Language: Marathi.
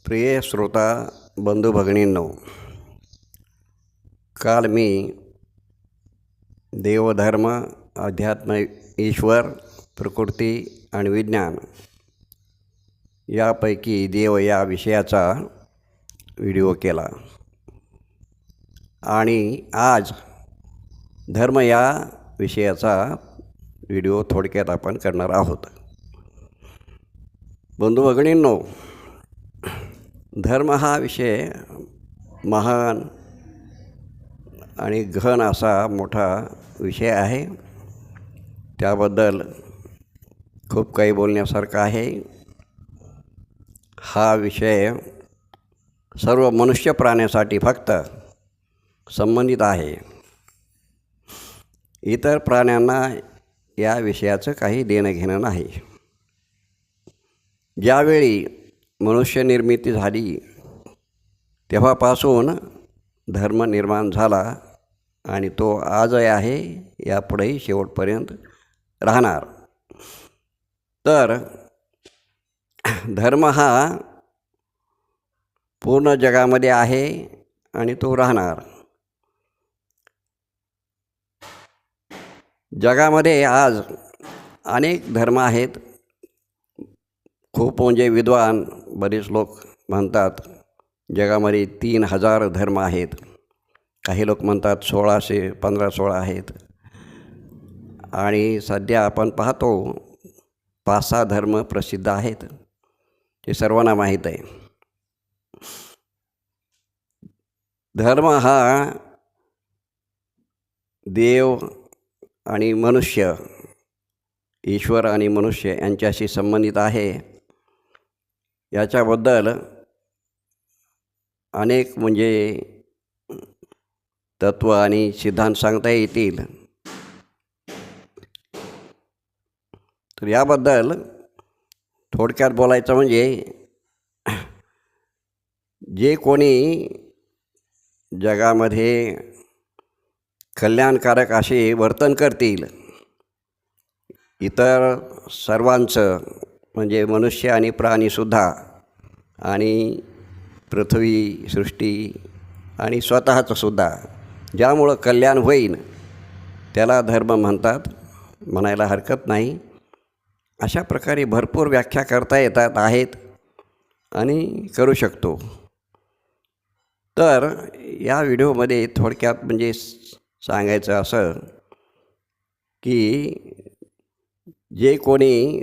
प्रिय श्रोता बंधू भगिनींनो, काल मी देवधर्म, अध्यात्म, ईश्वर, प्रकृती आणि विज्ञान यापैकी देव या विषयाचा व्हिडिओ केला आणि आज धर्म या विषयाचा व्हिडिओ थोडक्यात आपण करणार आहोत. बंधू भगिनींनो, धर्म हा विषय महान आणि गहन असा मोठा विषय आहे. त्याबद्दल खूप काही बोलण्यासारखं आहे. हा विषय सर्व मनुष्य प्राण्यासाठी फक्त संबंधित आहे. इतर प्राण्यांना या विषयाचं काही देणं घेणं नाही. ज्यावेळी मनुष्य निर्मिती झाली तेव्हापासून धर्म निर्माण झाला आणि तो आजही आहे, यापुढेही शेवटपर्यंत राहणार. तर धर्म हा पूर्ण जगामध्ये आहे आणि तो राहणार. जगामध्ये आज अनेक धर्म आहेत. खूप म्हणजे विद्वान बरेच लोक म्हणतात जगामध्ये 3000 धर्म आहेत. काही लोक म्हणतात 1516 आहेत. आणि सध्या आपण पाहतो 5-6 धर्म प्रसिद्ध आहेत, ते सर्वांना माहीत आहे. धर्म हा देव आणि मनुष्य, ईश्वर आणि मनुष्य यांच्याशी संबंधित आहे. याच्याबद्दल अनेक म्हणजे तत्त्व आणि सिद्धांत सांगता येतील. तर याबद्दल थोडक्यात बोलायचं म्हणजे जे कोणी जगामध्ये कल्याणकारक असे वर्तन करतील, इतर सर्वांचं म्हणजे मनुष्य आणि प्राणीसुद्धा आणि पृथ्वी सृष्टी आणि स्वतःचंसुद्धा, ज्यामुळं कल्याण होईल त्याला धर्म म्हणतात, म्हणायला हरकत नाही. अशा प्रकारे भरपूर व्याख्या करता येतात आहेत आणि करू शकतो. तर या व्हिडिओमध्ये थोडक्यात म्हणजे सांगायचं असं की जे कोणी